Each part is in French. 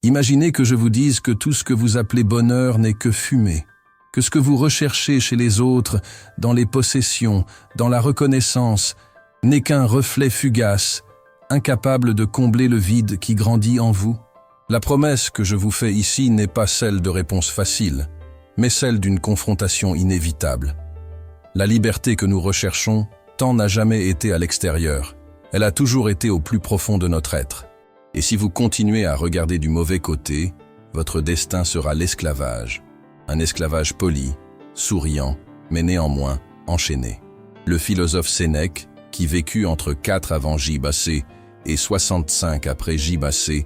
Imaginez que je vous dise que tout ce que vous appelez bonheur n'est que fumée, que ce que vous recherchez chez les autres, dans les possessions, dans la reconnaissance, n'est qu'un reflet fugace, incapable de combler le vide qui grandit en vous. La promesse que je vous fais ici n'est pas celle de réponses faciles, mais celle d'une confrontation inévitable. La liberté que nous recherchons, tant n'a jamais été à l'extérieur, elle a toujours été au plus profond de notre être. Et si vous continuez à regarder du mauvais côté, votre destin sera l'esclavage. Un esclavage poli, souriant, mais néanmoins enchaîné. Le philosophe Sénèque, qui vécut entre 4 avant J.B.C. et 65 après J.B.C.,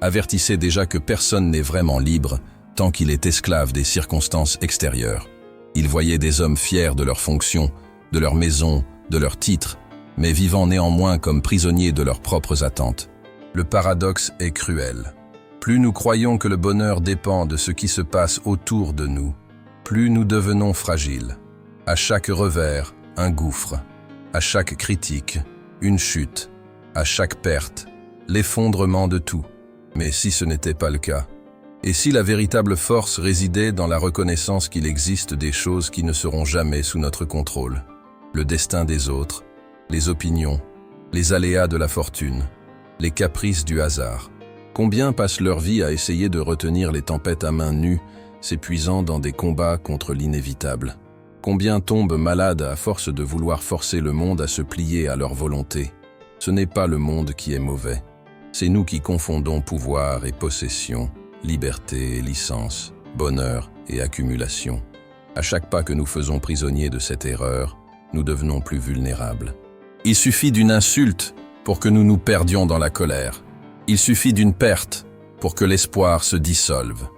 avertissait déjà que personne n'est vraiment libre tant qu'il est esclave des circonstances extérieures. Il voyait des hommes fiers de leurs fonctions, de leur maison, de leurs titres, mais vivant néanmoins comme prisonniers de leurs propres attentes. Le paradoxe est cruel. Plus nous croyons que le bonheur dépend de ce qui se passe autour de nous, plus nous devenons fragiles. À chaque revers, un gouffre. À chaque critique, une chute. À chaque perte, l'effondrement de tout. Mais si ce n'était pas le cas, et si la véritable force résidait dans la reconnaissance qu'il existe des choses qui ne seront jamais sous notre contrôle, le destin des autres, les opinions, les aléas de la fortune, les caprices du hasard. Combien passent leur vie à essayer de retenir les tempêtes à main nue, s'épuisant dans des combats contre l'inévitable? Combien tombent malades à force de vouloir forcer le monde à se plier à leur volonté? Ce n'est pas le monde qui est mauvais. C'est nous qui confondons pouvoir et possession, liberté et licence, bonheur et accumulation. À chaque pas que nous faisons prisonniers de cette erreur, nous devenons plus vulnérables. Il suffit d'une insulte pour que nous nous perdions dans la colère. Il suffit d'une perte pour que l'espoir se dissolve.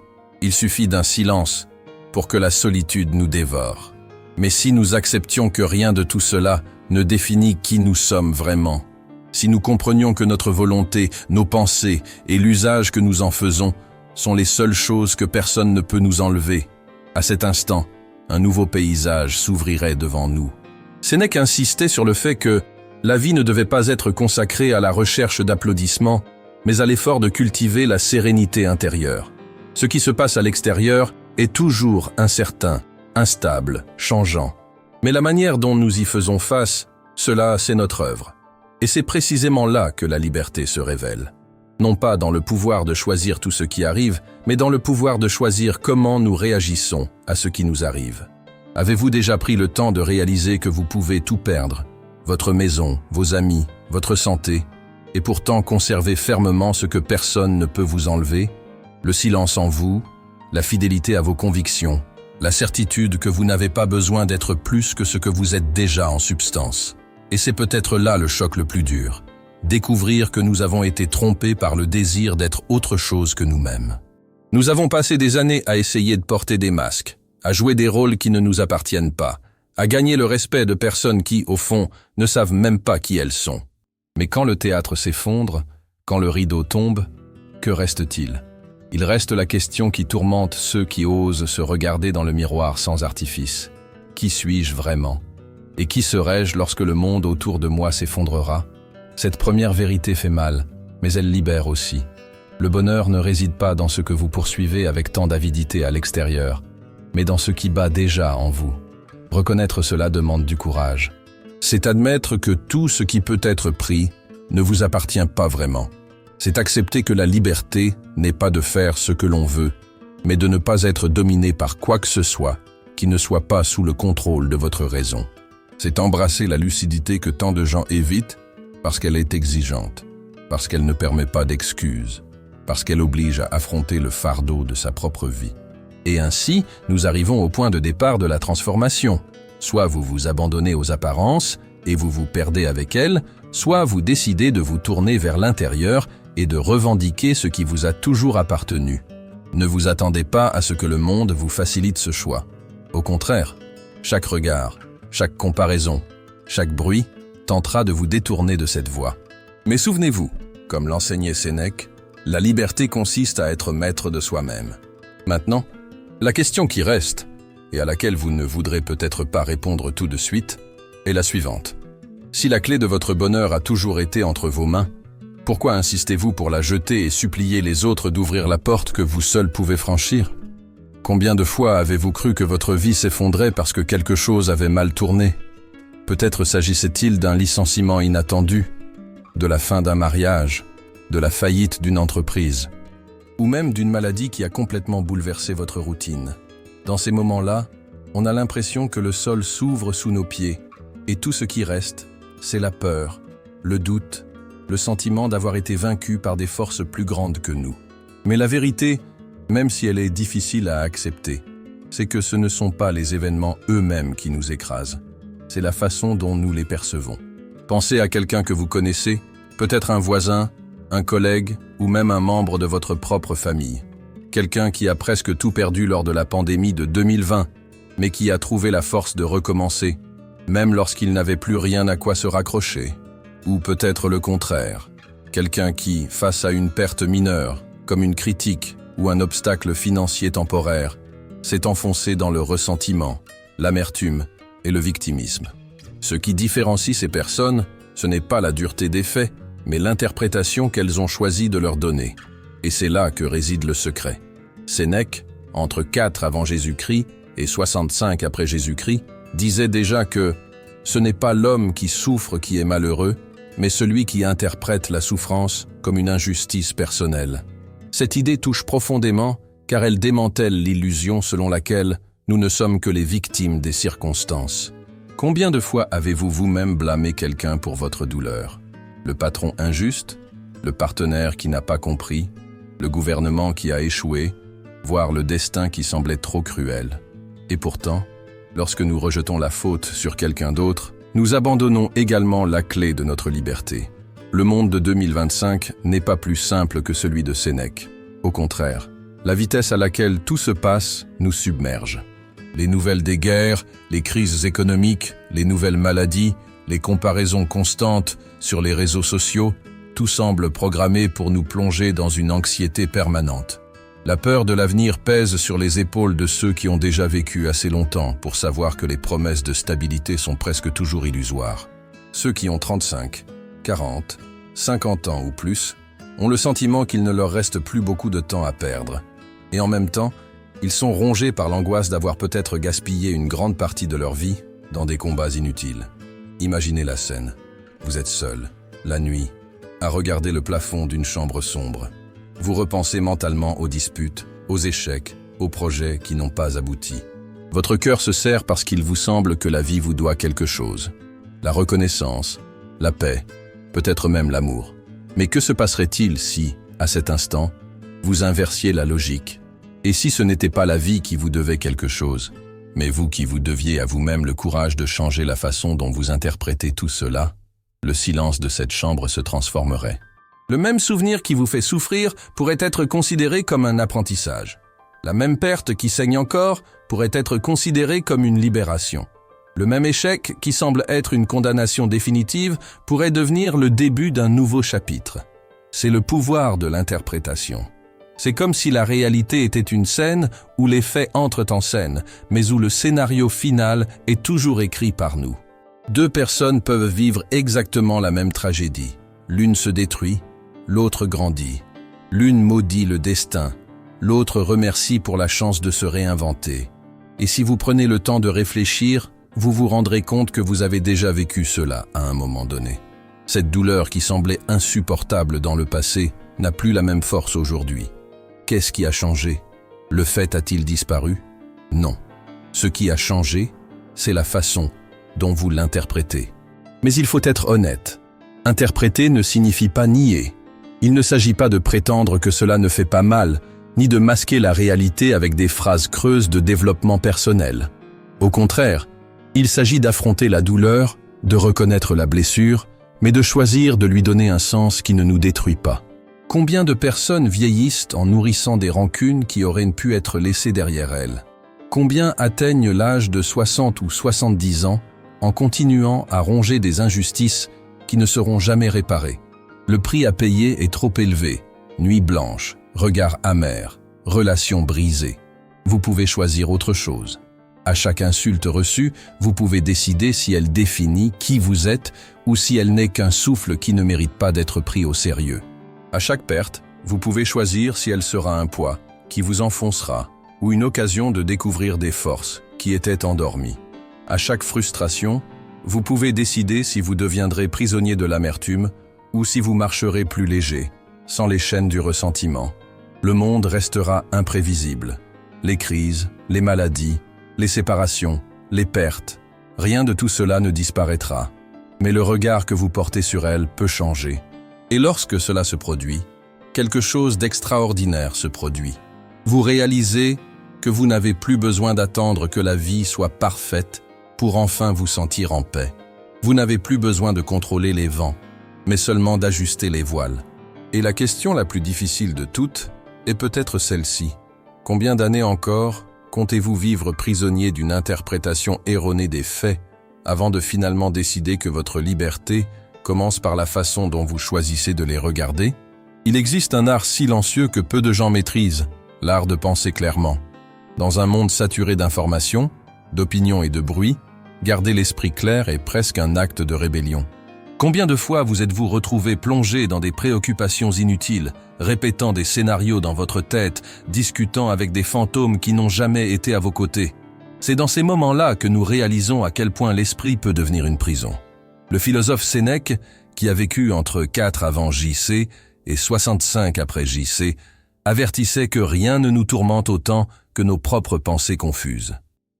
Il suffit d'un silence pour que la solitude nous dévore. Mais si nous acceptions que rien de tout cela ne définit qui nous sommes vraiment, si nous comprenions que notre volonté, nos pensées et l'usage que nous en faisons sont les seules choses que personne ne peut nous enlever, à cet instant, un nouveau paysage s'ouvrirait devant nous. Sénèque insistait sur le fait que la vie ne devait pas être consacrée à la recherche d'applaudissements, mais à l'effort de cultiver la sérénité intérieure. Ce qui se passe à l'extérieur est toujours incertain, instable, changeant. Mais la manière dont nous y faisons face, cela, c'est notre œuvre. Et c'est précisément là que la liberté se révèle. Non pas dans le pouvoir de choisir tout ce qui arrive, mais dans le pouvoir de choisir comment nous réagissons à ce qui nous arrive. Avez-vous déjà pris le temps de réaliser que vous pouvez tout perdre, votre maison, vos amis, votre santé, et pourtant conserver fermement ce que personne ne peut vous enlever? Le silence en vous, la fidélité à vos convictions, la certitude que vous n'avez pas besoin d'être plus que ce que vous êtes déjà en substance. Et c'est peut-être là le choc le plus dur. Découvrir que nous avons été trompés par le désir d'être autre chose que nous-mêmes. Nous avons passé des années à essayer de porter des masques, à jouer des rôles qui ne nous appartiennent pas, à gagner le respect de personnes qui, au fond, ne savent même pas qui elles sont. Mais quand le théâtre s'effondre, quand le rideau tombe, que reste-t-il? Il reste la question qui tourmente ceux qui osent se regarder dans le miroir sans artifice. Qui suis-je vraiment? Et qui serai-je lorsque le monde autour de moi s'effondrera? Cette première vérité fait mal, mais elle libère aussi. Le bonheur ne réside pas dans ce que vous poursuivez avec tant d'avidité à l'extérieur, mais dans ce qui bat déjà en vous. Reconnaître cela demande du courage. C'est admettre que tout ce qui peut être pris ne vous appartient pas vraiment. C'est accepter que la liberté n'est pas de faire ce que l'on veut, mais de ne pas être dominé par quoi que ce soit qui ne soit pas sous le contrôle de votre raison. C'est embrasser la lucidité que tant de gens évitent parce qu'elle est exigeante, parce qu'elle ne permet pas d'excuses, parce qu'elle oblige à affronter le fardeau de sa propre vie. Et ainsi, nous arrivons au point de départ de la transformation. Soit vous vous abandonnez aux apparences et vous vous perdez avec elles, soit vous décidez de vous tourner vers l'intérieur et de revendiquer ce qui vous a toujours appartenu. Ne vous attendez pas à ce que le monde vous facilite ce choix. Au contraire, chaque regard, chaque comparaison, chaque bruit tentera de vous détourner de cette voie. Mais souvenez-vous, comme l'enseignait Sénèque, la liberté consiste à être maître de soi-même. Maintenant, la question qui reste, et à laquelle vous ne voudrez peut-être pas répondre tout de suite, est la suivante. Si la clé de votre bonheur a toujours été entre vos mains, Pourquoi insistez-vous pour la jeter et supplier les autres d'ouvrir la porte que vous seul pouvez franchir? Combien de fois avez-vous cru que votre vie s'effondrait parce que quelque chose avait mal tourné? Peut-être s'agissait-il d'un licenciement inattendu, de la fin d'un mariage, de la faillite d'une entreprise, ou même d'une maladie qui a complètement bouleversé votre routine. Dans ces moments-là, on a l'impression que le sol s'ouvre sous nos pieds, et tout ce qui reste, c'est la peur, le doute, le sentiment d'avoir été vaincu par des forces plus grandes que nous. Mais la vérité, même si elle est difficile à accepter, c'est que ce ne sont pas les événements eux-mêmes qui nous écrasent, c'est la façon dont nous les percevons. Pensez à quelqu'un que vous connaissez, peut-être un voisin, un collègue ou même un membre de votre propre famille. Quelqu'un qui a presque tout perdu lors de la pandémie de 2020, mais qui a trouvé la force de recommencer, même lorsqu'il n'avait plus rien à quoi se raccrocher. Ou peut-être le contraire, quelqu'un qui, face à une perte mineure, comme une critique ou un obstacle financier temporaire, s'est enfoncé dans le ressentiment, l'amertume et le victimisme. Ce qui différencie ces personnes, ce n'est pas la dureté des faits, mais l'interprétation qu'elles ont choisi de leur donner. Et c'est là que réside le secret. Sénèque, entre 4 avant Jésus-Christ et 65 après Jésus-Christ, disait déjà que « ce n'est pas l'homme qui souffre qui est malheureux, mais celui qui interprète la souffrance comme une injustice personnelle. » Cette idée touche profondément car elle démantèle l'illusion selon laquelle nous ne sommes que les victimes des circonstances. Combien de fois avez-vous vous-même blâmé quelqu'un pour votre douleur? Le patron injuste, le partenaire qui n'a pas compris, le gouvernement qui a échoué, voire le destin qui semblait trop cruel. Et pourtant, lorsque nous rejetons la faute sur quelqu'un d'autre, nous abandonnons également la clé de notre liberté. Le monde de 2025 n'est pas plus simple que celui de Sénèque. Au contraire, la vitesse à laquelle tout se passe nous submerge. Les nouvelles des guerres, les crises économiques, les nouvelles maladies, les comparaisons constantes sur les réseaux sociaux, tout semble programmé pour nous plonger dans une anxiété permanente. La peur de l'avenir pèse sur les épaules de ceux qui ont déjà vécu assez longtemps pour savoir que les promesses de stabilité sont presque toujours illusoires. Ceux qui ont 35, 40, 50 ans ou plus ont le sentiment qu'il ne leur reste plus beaucoup de temps à perdre. Et en même temps, ils sont rongés par l'angoisse d'avoir peut-être gaspillé une grande partie de leur vie dans des combats inutiles. Imaginez la scène. Vous êtes seul, la nuit, à regarder le plafond d'une chambre sombre. Vous repensez mentalement aux disputes, aux échecs, aux projets qui n'ont pas abouti. Votre cœur se serre parce qu'il vous semble que la vie vous doit quelque chose. La reconnaissance, la paix, peut-être même l'amour. Mais que se passerait-il si, à cet instant, vous inversiez la logique? Et si ce n'était pas la vie qui vous devait quelque chose, mais vous qui vous deviez à vous-même le courage de changer la façon dont vous interprétez tout cela, le silence de cette chambre se transformerait. Le même souvenir qui vous fait souffrir pourrait être considéré comme un apprentissage. La même perte qui saigne encore pourrait être considérée comme une libération. Le même échec qui semble être une condamnation définitive pourrait devenir le début d'un nouveau chapitre. C'est le pouvoir de l'interprétation. C'est comme si la réalité était une scène où les faits entrent en scène, mais où le scénario final est toujours écrit par nous. 2 personnes peuvent vivre exactement la même tragédie. L'une se détruit, l'autre grandit. L'une maudit le destin, l'autre remercie pour la chance de se réinventer. Et si vous prenez le temps de réfléchir, vous vous rendrez compte que vous avez déjà vécu cela à un moment donné. Cette douleur qui semblait insupportable dans le passé n'a plus la même force aujourd'hui. Qu'est-ce qui a changé? Le fait a-t-il disparu? Non. Ce qui a changé, c'est la façon dont vous l'interprétez. Mais il faut être honnête. Interpréter ne signifie pas nier. Il ne s'agit pas de prétendre que cela ne fait pas mal, ni de masquer la réalité avec des phrases creuses de développement personnel. Au contraire, il s'agit d'affronter la douleur, de reconnaître la blessure, mais de choisir de lui donner un sens qui ne nous détruit pas. Combien de personnes vieillissent en nourrissant des rancunes qui auraient pu être laissées derrière elles? Combien atteignent l'âge de 60 ou 70 ans en continuant à ronger des injustices qui ne seront jamais réparées? Le prix à payer est trop élevé. Nuit blanche, regard amer, relations brisées. Vous pouvez choisir autre chose. À chaque insulte reçue, vous pouvez décider si elle définit qui vous êtes ou si elle n'est qu'un souffle qui ne mérite pas d'être pris au sérieux. À chaque perte, vous pouvez choisir si elle sera un poids qui vous enfoncera ou une occasion de découvrir des forces qui étaient endormies. À chaque frustration, vous pouvez décider si vous deviendrez prisonnier de l'amertume ou si vous marcherez plus léger, sans les chaînes du ressentiment. Le monde restera imprévisible. Les crises, les maladies, les séparations, les pertes, rien de tout cela ne disparaîtra. Mais le regard que vous portez sur elle peut changer. Et lorsque cela se produit, quelque chose d'extraordinaire se produit. Vous réalisez que vous n'avez plus besoin d'attendre que la vie soit parfaite pour enfin vous sentir en paix. Vous n'avez plus besoin de contrôler les vents, mais seulement d'ajuster les voiles. Et la question la plus difficile de toutes est peut-être celle-ci. Combien d'années encore comptez-vous vivre prisonnier d'une interprétation erronée des faits avant de finalement décider que votre liberté commence par la façon dont vous choisissez de les regarder? Il existe un art silencieux que peu de gens maîtrisent, l'art de penser clairement. Dans un monde saturé d'informations, d'opinions et de bruit, garder l'esprit clair est presque un acte de rébellion. Combien de fois vous êtes-vous retrouvé plongé dans des préoccupations inutiles, répétant des scénarios dans votre tête, discutant avec des fantômes qui n'ont jamais été à vos côtés? C'est dans ces moments-là que nous réalisons à quel point l'esprit peut devenir une prison. Le philosophe Sénèque, qui a vécu entre 4 avant JC et 65 après JC, avertissait que rien ne nous tourmente autant que nos propres pensées confuses.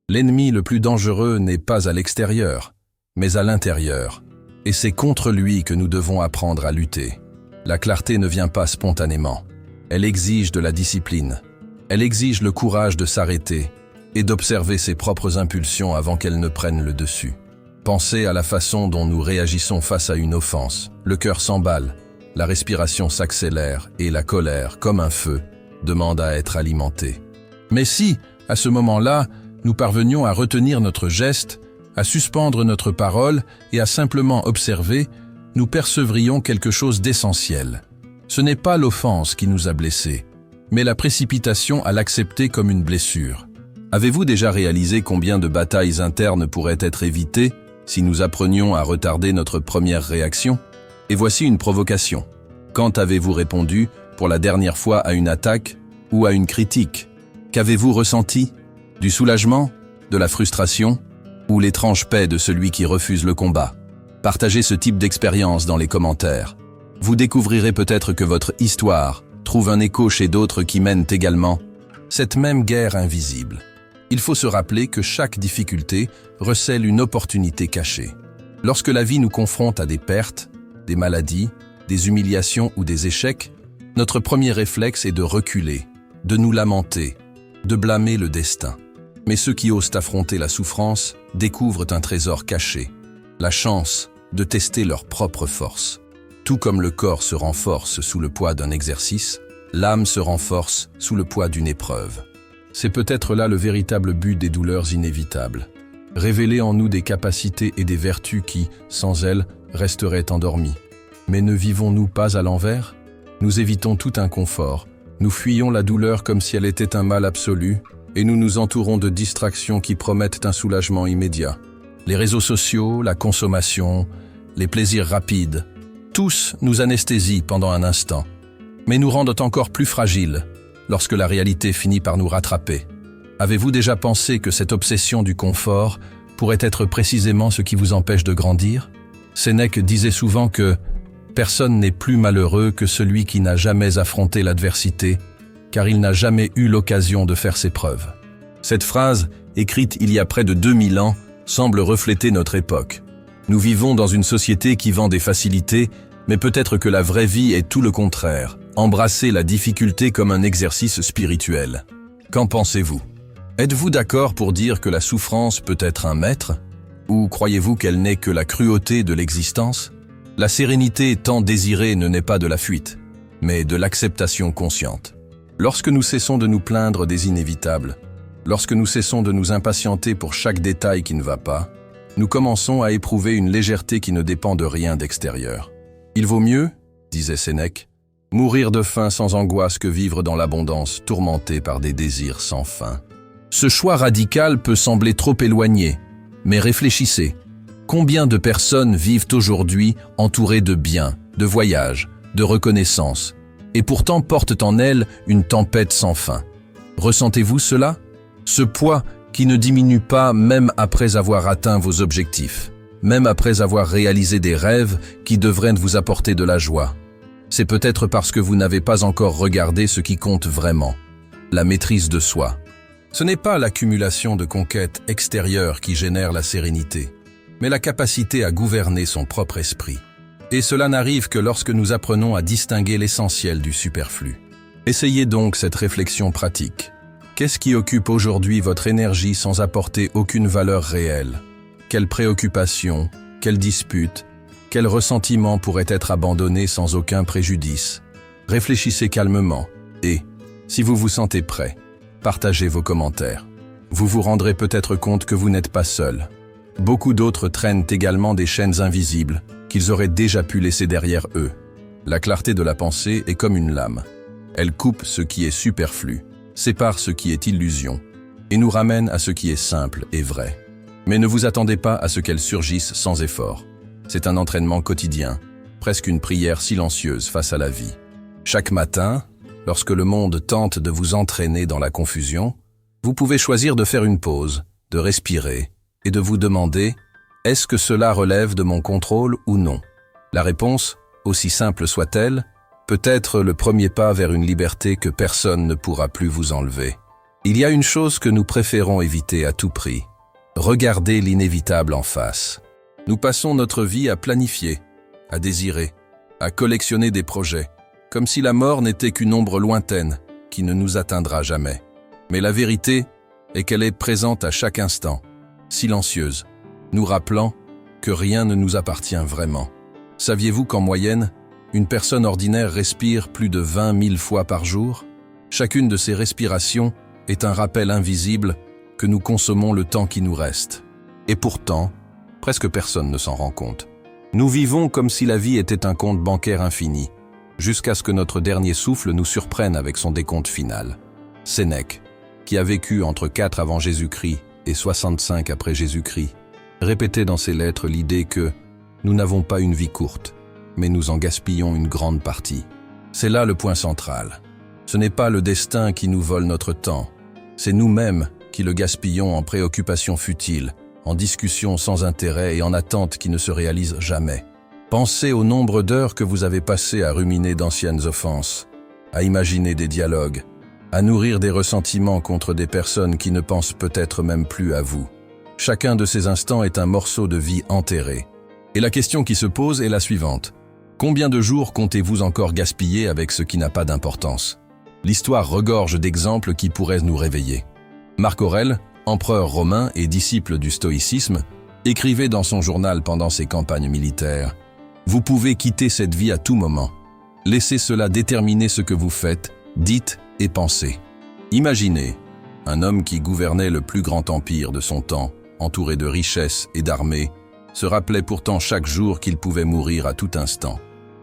L'ennemi le plus dangereux n'est pas à l'extérieur, mais à l'intérieur. Et c'est contre lui que nous devons apprendre à lutter. La clarté ne vient pas spontanément. Elle exige de la discipline. Elle exige le courage de s'arrêter et d'observer ses propres impulsions avant qu'elles ne prennent le dessus. Pensez à la façon dont nous réagissons face à une offense. Le cœur s'emballe, la respiration s'accélère et la colère, comme un feu, demande à être alimentée. Mais si, à ce moment-là, nous parvenions à retenir notre geste, à suspendre notre parole et à simplement observer, nous percevrions quelque chose d'essentiel. Ce n'est pas l'offense qui nous a blessés, mais la précipitation à l'accepter comme une blessure. Avez-vous déjà réalisé combien de batailles internes pourraient être évitées si nous apprenions à retarder notre première réaction? Et voici une provocation. Quand avez-vous répondu pour la dernière fois à une attaque ou à une critique? Qu'avez-vous ressenti? Du soulagement? De la frustration? Ou l'étrange paix de celui qui refuse le combat? Partagez ce type d'expérience dans les commentaires. Vous découvrirez peut-être que votre histoire trouve un écho chez d'autres qui mènent également cette même guerre invisible. Il faut se rappeler que chaque difficulté recèle une opportunité cachée. Lorsque la vie nous confronte à des pertes, des maladies, des humiliations ou des échecs, notre premier réflexe est de reculer, de nous lamenter, de blâmer le destin. Mais ceux qui osent affronter la souffrance découvrent un trésor caché, la chance de tester leur propre force. Tout comme le corps se renforce sous le poids d'un exercice, l'âme se renforce sous le poids d'une épreuve. C'est peut-être là le véritable but des douleurs inévitables. Révéler en nous des capacités et des vertus qui, sans elles, resteraient endormies. Mais ne vivons-nous pas à l'envers? Nous évitons tout inconfort, nous fuyons la douleur comme si elle était un mal absolu, et nous nous entourons de distractions qui promettent un soulagement immédiat. Les réseaux sociaux, la consommation, les plaisirs rapides, tous nous anesthésient pendant un instant, mais nous rendent encore plus fragiles lorsque la réalité finit par nous rattraper. Avez-vous déjà pensé que cette obsession du confort pourrait être précisément ce qui vous empêche de grandir? Sénèque disait souvent que « personne n'est plus malheureux que celui qui n'a jamais affronté l'adversité, car il n'a jamais eu l'occasion de faire ses preuves. » Cette phrase, écrite il y a près de 2000 ans, semble refléter notre époque. Nous vivons dans une société qui vend des facilités, mais peut-être que la vraie vie est tout le contraire. Embrasser la difficulté comme un exercice spirituel. Qu'en pensez-vous? Êtes-vous d'accord pour dire que la souffrance peut être un maître? Ou croyez-vous qu'elle n'est que la cruauté de l'existence? La sérénité tant désirée ne naît pas de la fuite, mais de l'acceptation consciente. Lorsque nous cessons de nous plaindre des inévitables, lorsque nous cessons de nous impatienter pour chaque détail qui ne va pas, nous commençons à éprouver une légèreté qui ne dépend de rien d'extérieur. Il vaut mieux, disait Sénèque, mourir de faim sans angoisse que vivre dans l'abondance, tourmenté par des désirs sans fin. Ce choix radical peut sembler trop éloigné, mais réfléchissez. Combien de personnes vivent aujourd'hui entourées de biens, de voyages, de reconnaissance, et pourtant portent en elles une tempête sans fin? Ressentez-vous cela? Ce poids qui ne diminue pas même après avoir atteint vos objectifs, même après avoir réalisé des rêves qui devraient vous apporter de la joie. C'est peut-être parce que vous n'avez pas encore regardé ce qui compte vraiment, la maîtrise de soi. Ce n'est pas l'accumulation de conquêtes extérieures qui génère la sérénité, mais la capacité à gouverner son propre esprit. Et cela n'arrive que lorsque nous apprenons à distinguer l'essentiel du superflu. Essayez donc cette réflexion pratique. Qu'est-ce qui occupe aujourd'hui votre énergie sans apporter aucune valeur réelle? Quelle préoccupation, quelle dispute, quel ressentiment pourrait être abandonné sans aucun préjudice? Réfléchissez calmement et, si vous vous sentez prêt, partagez vos commentaires. Vous vous rendrez peut-être compte que vous n'êtes pas seul. Beaucoup d'autres traînent également des chaînes invisibles qu'ils auraient déjà pu laisser derrière eux. La clarté de la pensée est comme une lame. Elle coupe ce qui est superflu, sépare ce qui est illusion, et nous ramène à ce qui est simple et vrai. Mais ne vous attendez pas à ce qu'elle surgisse sans effort. C'est un entraînement quotidien, presque une prière silencieuse face à la vie. Chaque matin, lorsque le monde tente de vous entraîner dans la confusion, vous pouvez choisir de faire une pause, de respirer et de vous demander « Est-ce que cela relève de mon contrôle ou non ?» La réponse, aussi simple soit-elle, peut être le premier pas vers une liberté que personne ne pourra plus vous enlever. Il y a une chose que nous préférons éviter à tout prix. Regardez l'inévitable en face. Nous passons notre vie à planifier, à désirer, à collectionner des projets, comme si la mort n'était qu'une ombre lointaine qui ne nous atteindra jamais. Mais la vérité est qu'elle est présente à chaque instant, silencieuse, nous rappelant que rien ne nous appartient vraiment. Saviez-vous qu'en moyenne, une personne ordinaire respire plus de 20 000 fois par jour? Chacune de ces respirations est un rappel invisible que nous consommons le temps qui nous reste. Et pourtant, presque personne ne s'en rend compte. Nous vivons comme si la vie était un compte bancaire infini, jusqu'à ce que notre dernier souffle nous surprenne avec son décompte final. Sénèque, qui a vécu entre 4 avant Jésus-Christ et 65 après Jésus-Christ, répétait dans ses lettres l'idée que nous n'avons pas une vie courte, mais nous en gaspillons une grande partie. C'est là le point central. Ce n'est pas le destin qui nous vole notre temps, c'est nous-mêmes qui le gaspillons en préoccupations futiles, en discussions sans intérêt et en attentes qui ne se réalisent jamais. Pensez au nombre d'heures que vous avez passées à ruminer d'anciennes offenses, à imaginer des dialogues, à nourrir des ressentiments contre des personnes qui ne pensent peut-être même plus à vous. Chacun de ces instants est un morceau de vie enterré. Et la question qui se pose est la suivante. Combien de jours comptez-vous encore gaspiller avec ce qui n'a pas d'importance? L'histoire regorge d'exemples qui pourraient nous réveiller. Marc Aurèle, empereur romain et disciple du stoïcisme, écrivait dans son journal pendant ses campagnes militaires « Vous pouvez quitter cette vie à tout moment. Laissez cela déterminer ce que vous faites, dites et pensez. » Imaginez, un homme qui gouvernait le plus grand empire de son temps, entouré de richesses et d'armées, se rappelait pourtant chaque jour qu'il pouvait mourir à tout instant.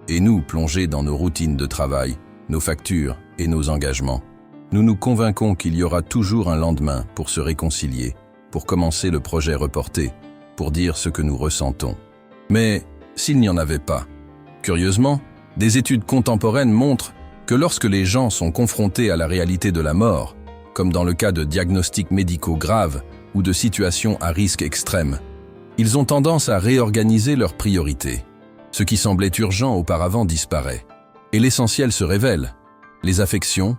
Et nous, plongés dans nos routines de travail, nos factures et nos engagements, nous nous convainquons qu'il y aura toujours un lendemain pour se réconcilier, pour commencer le projet reporté, pour dire ce que nous ressentons. Mais s'il n'y en avait pas, curieusement, des études contemporaines montrent que lorsque les gens sont confrontés à la réalité de la mort, comme dans le cas de diagnostics médicaux graves ou de situations à risque extrême, ils ont tendance à réorganiser leurs priorités. Ce qui semblait urgent auparavant disparaît. Et l'essentiel se révèle. Les affections,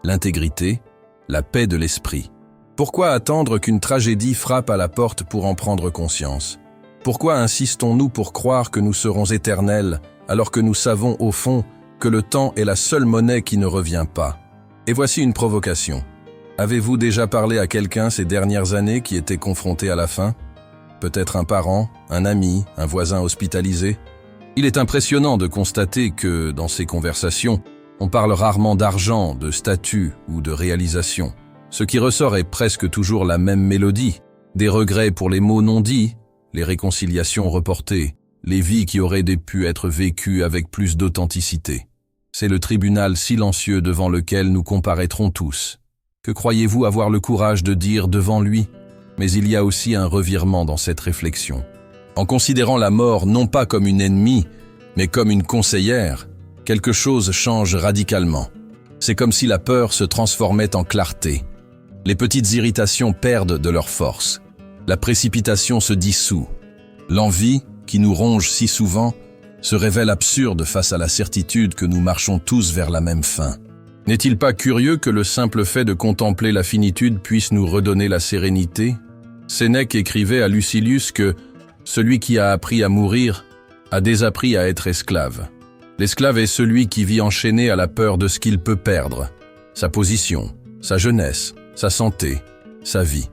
l'intégrité, la paix de l'esprit. Pourquoi attendre qu'une tragédie frappe à la porte pour en prendre conscience? Pourquoi insistons-nous pour croire que nous serons éternels alors que nous savons au fond que le temps est la seule monnaie qui ne revient pas? Et voici une provocation. Avez-vous déjà parlé à quelqu'un ces dernières années qui était confronté à la fin? Peut-être un parent, un ami, un voisin hospitalisé? Il est impressionnant de constater que, dans ces conversations, on parle rarement d'argent, de statut ou de réalisation. Ce qui ressort est presque toujours la même mélodie. Des regrets pour les mots non dits, les réconciliations reportées, les vies qui auraient pu être vécues avec plus d'authenticité. C'est le tribunal silencieux devant lequel nous comparaîtrons tous. Que croyez-vous avoir le courage de dire devant lui? Mais il y a aussi un revirement dans cette réflexion. En considérant la mort non pas comme une ennemie, mais comme une conseillère, quelque chose change radicalement. C'est comme si la peur se transformait en clarté. Les petites irritations perdent de leur force. La précipitation se dissout. L'envie, qui nous ronge si souvent, se révèle absurde face à la certitude que nous marchons tous vers la même fin. N'est-il pas curieux que le simple fait de contempler la finitude puisse nous redonner la sérénité? Sénèque écrivait à Lucilius que « Celui qui a appris à mourir a désappris à être esclave. L'esclave est celui qui vit enchaîné à la peur de ce qu'il peut perdre, sa position, sa jeunesse, sa santé, sa vie.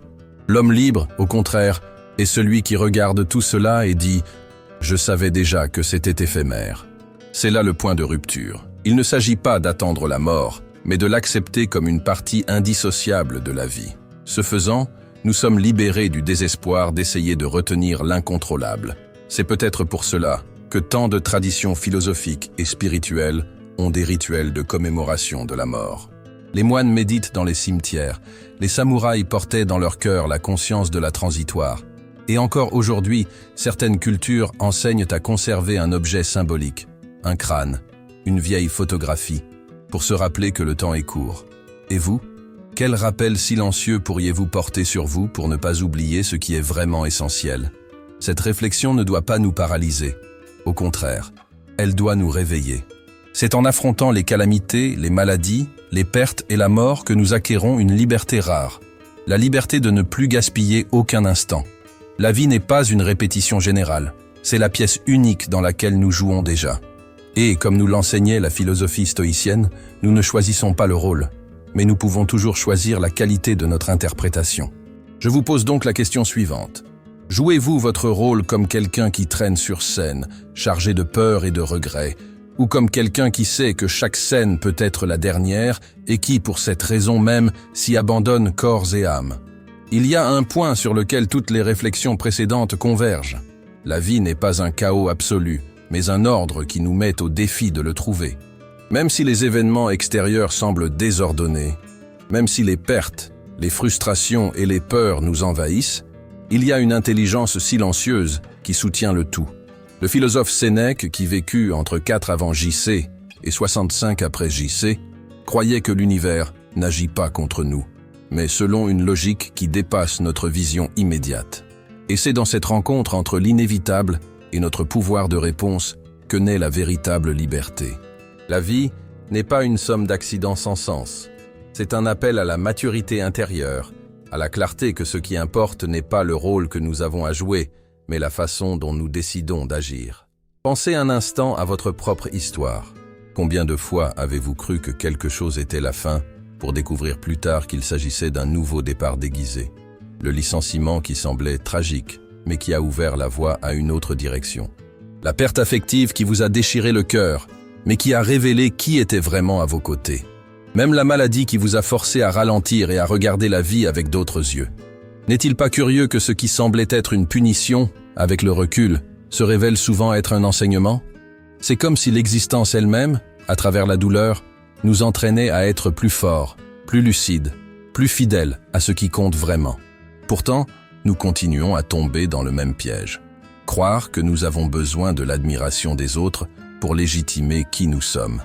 L'homme libre, au contraire, est celui qui regarde tout cela et dit « Je savais déjà que c'était éphémère ». C'est là le point de rupture. Il ne s'agit pas d'attendre la mort, mais de l'accepter comme une partie indissociable de la vie. Ce faisant, nous sommes libérés du désespoir d'essayer de retenir l'incontrôlable. C'est peut-être pour cela que tant de traditions philosophiques et spirituelles ont des rituels de commémoration de la mort. Les moines méditent dans les cimetières, les samouraïs portaient dans leur cœur la conscience de la transitoire. Et encore aujourd'hui, certaines cultures enseignent à conserver un objet symbolique, un crâne, une vieille photographie, pour se rappeler que le temps est court. Et vous? Quel rappel silencieux pourriez-vous porter sur vous pour ne pas oublier ce qui est vraiment essentiel? Cette réflexion ne doit pas nous paralyser. Au contraire, elle doit nous réveiller. C'est en affrontant les calamités, les maladies, les pertes et la mort que nous acquérons une liberté rare. La liberté de ne plus gaspiller aucun instant. La vie n'est pas une répétition générale. C'est la pièce unique dans laquelle nous jouons déjà. Et, comme nous l'enseignait la philosophie stoïcienne, nous ne choisissons pas le rôle, mais nous pouvons toujours choisir la qualité de notre interprétation. Je vous pose donc la question suivante. Jouez-vous votre rôle comme quelqu'un qui traîne sur scène, chargé de peur et de regrets, ou comme quelqu'un qui sait que chaque scène peut être la dernière et qui, pour cette raison même, s'y abandonne corps et âme? Il y a un point sur lequel toutes les réflexions précédentes convergent. La vie n'est pas un chaos absolu, mais un ordre qui nous met au défi de le trouver. Même si les événements extérieurs semblent désordonnés, même si les pertes, les frustrations et les peurs nous envahissent, il y a une intelligence silencieuse qui soutient le tout. Le philosophe Sénèque, qui vécut entre 4 avant JC et 65 après JC, croyait que l'univers n'agit pas contre nous, mais selon une logique qui dépasse notre vision immédiate. Et c'est dans cette rencontre entre l'inévitable et notre pouvoir de réponse que naît la véritable liberté. La vie n'est pas une somme d'accidents sans sens. C'est un appel à la maturité intérieure, à la clarté que ce qui importe n'est pas le rôle que nous avons à jouer, mais la façon dont nous décidons d'agir. Pensez un instant à votre propre histoire. Combien de fois avez-vous cru que quelque chose était la fin pour découvrir plus tard qu'il s'agissait d'un nouveau départ déguisé? Le licenciement qui semblait tragique, mais qui a ouvert la voie à une autre direction. La perte affective qui vous a déchiré le cœur, mais qui a révélé qui était vraiment à vos côtés. Même la maladie qui vous a forcé à ralentir et à regarder la vie avec d'autres yeux. N'est-il pas curieux que ce qui semblait être une punition, avec le recul, se révèle souvent être un enseignement? C'est comme si l'existence elle-même, à travers la douleur, nous entraînait à être plus forts, plus lucides, plus fidèles à ce qui compte vraiment. Pourtant, nous continuons à tomber dans le même piège. Croire que nous avons besoin de l'admiration des autres pour légitimer qui nous sommes.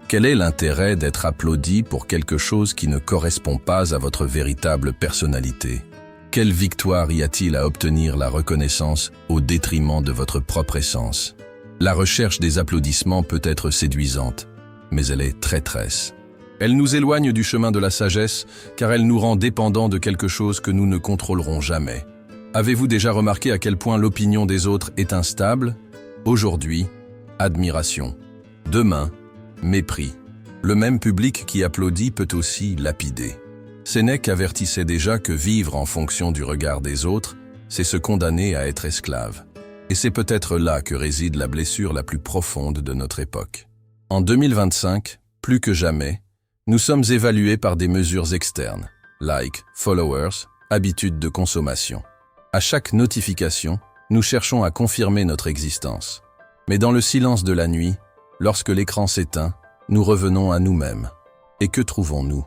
Quel est l'intérêt d'être applaudi pour quelque chose qui ne correspond pas à votre véritable personnalité? Quelle victoire y a-t-il à obtenir la reconnaissance au détriment de votre propre essence? La recherche des applaudissements peut être séduisante, mais elle est traîtresse. Elle nous éloigne du chemin de la sagesse, car elle nous rend dépendants de quelque chose que nous ne contrôlerons jamais. Avez-vous déjà remarqué à quel point l'opinion des autres est instable? Aujourd'hui, admiration. Demain, mépris. Le même public qui applaudit peut aussi lapider. Sénèque avertissait déjà que vivre en fonction du regard des autres, c'est se condamner à être esclave. Et c'est peut-être là que réside la blessure la plus profonde de notre époque. En 2025, plus que jamais, nous sommes évalués par des mesures externes, like, followers, habitudes de consommation. À chaque notification, nous cherchons à confirmer notre existence. Mais dans le silence de la nuit, lorsque l'écran s'éteint, nous revenons à nous-mêmes. Et que trouvons-nous?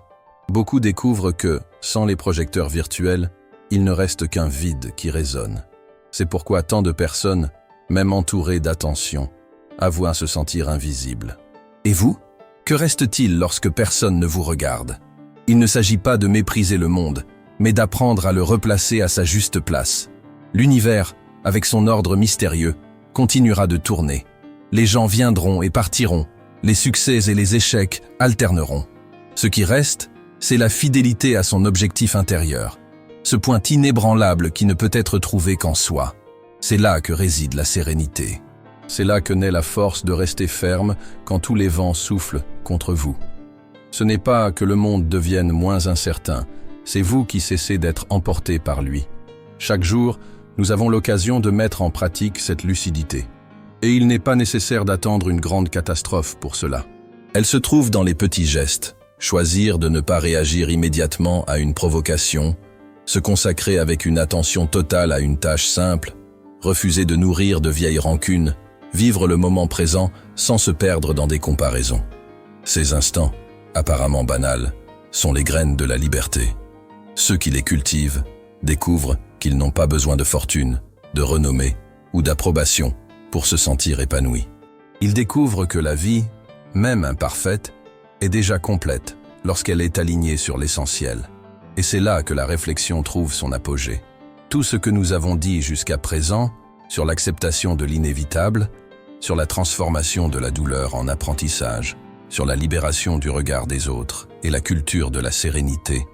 Beaucoup découvrent que, sans les projecteurs virtuels, il ne reste qu'un vide qui résonne. C'est pourquoi tant de personnes, même entourées d'attention, avouent à se sentir invisibles. Et vous? Que reste-t-il lorsque personne ne vous regarde? Il ne s'agit pas de mépriser le monde, mais d'apprendre à le replacer à sa juste place. L'univers, avec son ordre mystérieux, continuera de tourner. Les gens viendront et partiront, les succès et les échecs alterneront. Ce qui reste, c'est la fidélité à son objectif intérieur, ce point inébranlable qui ne peut être trouvé qu'en soi. C'est là que réside la sérénité. C'est là que naît la force de rester ferme quand tous les vents soufflent contre vous. Ce n'est pas que le monde devienne moins incertain, c'est vous qui cessez d'être emporté par lui. Chaque jour, nous avons l'occasion de mettre en pratique cette lucidité. Et il n'est pas nécessaire d'attendre une grande catastrophe pour cela. Elle se trouve dans les petits gestes. Choisir de ne pas réagir immédiatement à une provocation, se consacrer avec une attention totale à une tâche simple, refuser de nourrir de vieilles rancunes, vivre le moment présent sans se perdre dans des comparaisons. Ces instants, apparemment banals, sont les graines de la liberté. Ceux qui les cultivent découvrent qu'ils n'ont pas besoin de fortune, de renommée ou d'approbation pour se sentir épanouis. Ils découvrent que la vie, même imparfaite, est déjà complète lorsqu'elle est alignée sur l'essentiel. Et c'est là que la réflexion trouve son apogée. Tout ce que nous avons dit jusqu'à présent, sur l'acceptation de l'inévitable, sur la transformation de la douleur en apprentissage, sur la libération du regard des autres et la culture de la sérénité,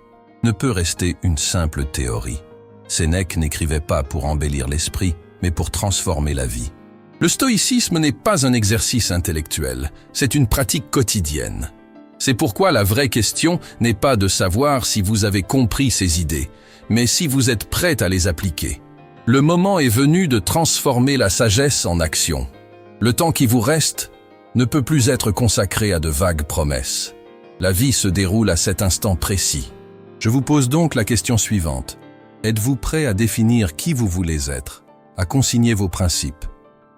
ne peut rester une simple théorie. Sénèque n'écrivait pas pour embellir l'esprit, mais pour transformer la vie. Le stoïcisme n'est pas un exercice intellectuel, c'est une pratique quotidienne. C'est pourquoi la vraie question n'est pas de savoir si vous avez compris ces idées, mais si vous êtes prêt à les appliquer. Le moment est venu de transformer la sagesse en action. Le temps qui vous reste ne peut plus être consacré à de vagues promesses. La vie se déroule à cet instant précis. Je vous pose donc la question suivante. Êtes-vous prêt à définir qui vous voulez être, à consigner vos principes,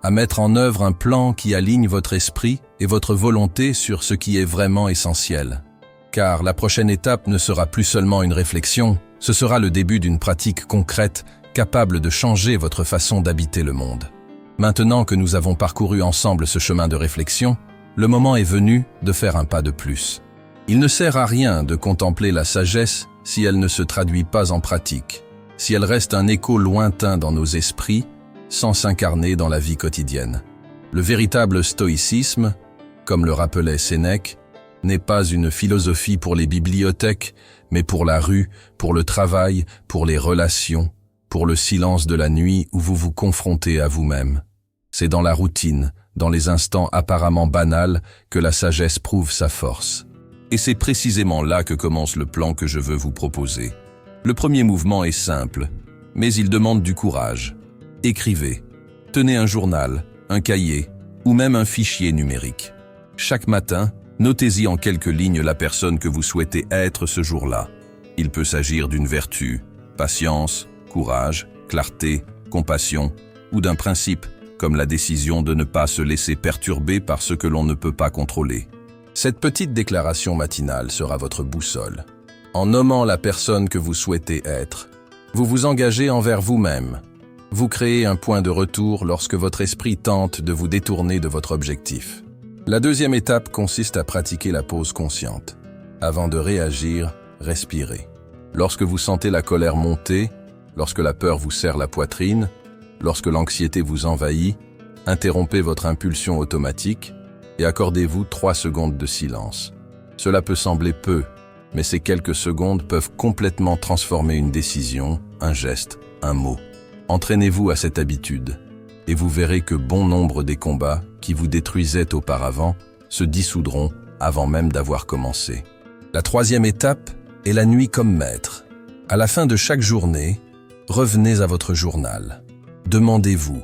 à mettre en œuvre un plan qui aligne votre esprit et votre volonté sur ce qui est vraiment essentiel? Car la prochaine étape ne sera plus seulement une réflexion, ce sera le début d'une pratique concrète capable de changer votre façon d'habiter le monde. Maintenant que nous avons parcouru ensemble ce chemin de réflexion, le moment est venu de faire un pas de plus. Il ne sert à rien de contempler la sagesse si elle ne se traduit pas en pratique, si elle reste un écho lointain dans nos esprits, sans s'incarner dans la vie quotidienne. Le véritable stoïcisme, comme le rappelait Sénèque, n'est pas une philosophie pour les bibliothèques, mais pour la rue, pour le travail, pour les relations, pour le silence de la nuit où vous vous confrontez à vous-même. C'est dans la routine, dans les instants apparemment banals, que la sagesse prouve sa force. Et c'est précisément là que commence le plan que je veux vous proposer. Le premier mouvement est simple, mais il demande du courage. Écrivez. Tenez un journal, un cahier, ou même un fichier numérique. Chaque matin, notez-y en quelques lignes la personne que vous souhaitez être ce jour-là. Il peut s'agir d'une vertu, patience, courage, clarté, compassion, ou d'un principe, comme la décision de ne pas se laisser perturber par ce que l'on ne peut pas contrôler. Cette petite déclaration matinale sera votre boussole. En nommant la personne que vous souhaitez être, vous vous engagez envers vous-même. Vous créez un point de retour lorsque votre esprit tente de vous détourner de votre objectif. La deuxième étape consiste à pratiquer la pause consciente. Avant de réagir, respirez. Lorsque vous sentez la colère monter, lorsque la peur vous serre la poitrine, lorsque l'anxiété vous envahit, interrompez votre impulsion automatique et accordez-vous 3 secondes de silence. Cela peut sembler peu, mais ces quelques secondes peuvent complètement transformer une décision, un geste, un mot. Entraînez-vous à cette habitude, et vous verrez que bon nombre des combats qui vous détruisaient auparavant se dissoudront avant même d'avoir commencé. La troisième étape est la nuit comme maître. À la fin de chaque journée, revenez à votre journal. Demandez-vous,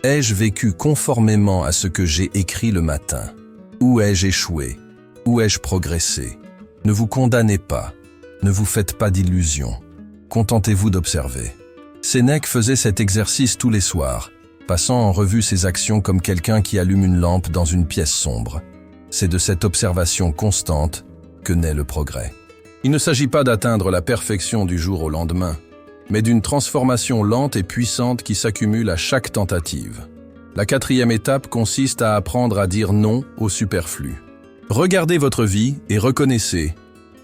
ai-je vécu conformément à ce que j'ai écrit le matin? Où ai-je échoué? Où ai-je progressé? Ne vous condamnez pas, ne vous faites pas d'illusions. Contentez-vous d'observer. Sénèque faisait cet exercice tous les soirs, passant en revue ses actions comme quelqu'un qui allume une lampe dans une pièce sombre. C'est de cette observation constante que naît le progrès. Il ne s'agit pas d'atteindre la perfection du jour au lendemain, mais d'une transformation lente et puissante qui s'accumule à chaque tentative. La 4e étape consiste à apprendre à dire non au superflu. Regardez votre vie et reconnaissez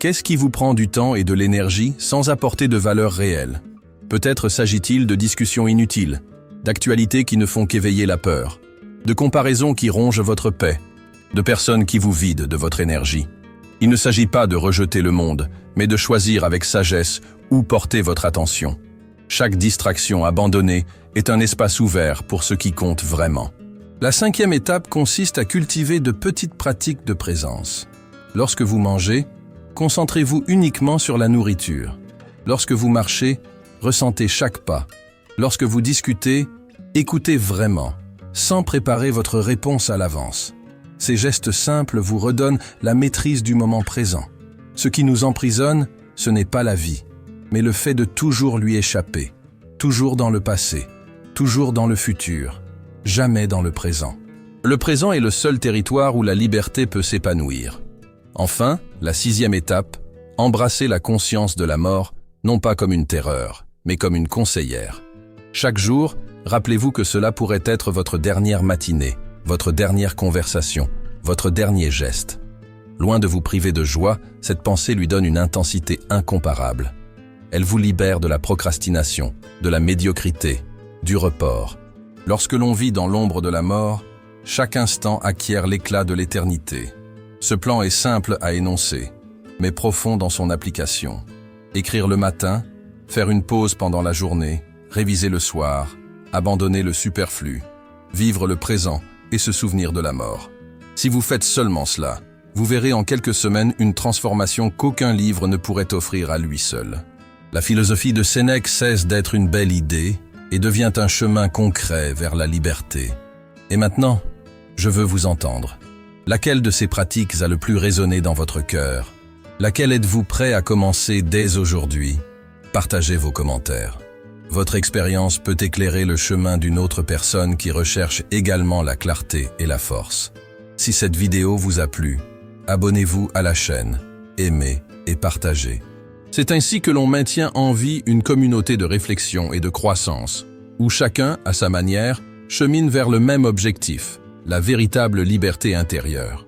qu'est-ce qui vous prend du temps et de l'énergie sans apporter de valeur réelle. Peut-être s'agit-il de discussions inutiles, d'actualités qui ne font qu'éveiller la peur, de comparaisons qui rongent votre paix, de personnes qui vous vident de votre énergie. Il ne s'agit pas de rejeter le monde, mais de choisir avec sagesse où porter votre attention. Chaque distraction abandonnée est un espace ouvert pour ce qui compte vraiment. La 5e étape consiste à cultiver de petites pratiques de présence. Lorsque vous mangez, concentrez-vous uniquement sur la nourriture. Lorsque vous marchez, ressentez chaque pas. Lorsque vous discutez, écoutez vraiment, sans préparer votre réponse à l'avance. Ces gestes simples vous redonnent la maîtrise du moment présent. Ce qui nous emprisonne, ce n'est pas la vie, mais le fait de toujours lui échapper, toujours dans le passé, toujours dans le futur, jamais dans le présent. Le présent est le seul territoire où la liberté peut s'épanouir. Enfin, la 6e étape, embrasser la conscience de la mort, non pas comme une terreur, mais comme une conseillère. Chaque jour, rappelez-vous que cela pourrait être votre dernière matinée, votre dernière conversation, votre dernier geste. Loin de vous priver de joie, cette pensée lui donne une intensité incomparable. Elle vous libère de la procrastination, de la médiocrité, du report. Lorsque l'on vit dans l'ombre de la mort, chaque instant acquiert l'éclat de l'éternité. Ce plan est simple à énoncer, mais profond dans son application. Écrire le matin, faire une pause pendant la journée, réviser le soir, abandonner le superflu, vivre le présent et se souvenir de la mort. Si vous faites seulement cela, vous verrez en quelques semaines une transformation qu'aucun livre ne pourrait offrir à lui seul. La philosophie de Sénèque cesse d'être une belle idée et devient un chemin concret vers la liberté. Et maintenant, je veux vous entendre. Laquelle de ces pratiques a le plus résonné dans votre cœur? Laquelle êtes-vous prêt à commencer dès aujourd'hui? Partagez vos commentaires. Votre expérience peut éclairer le chemin d'une autre personne qui recherche également la clarté et la force. Si cette vidéo vous a plu, abonnez-vous à la chaîne, aimez et partagez. C'est ainsi que l'on maintient en vie une communauté de réflexion et de croissance, où chacun, à sa manière, chemine vers le même objectif, la véritable liberté intérieure.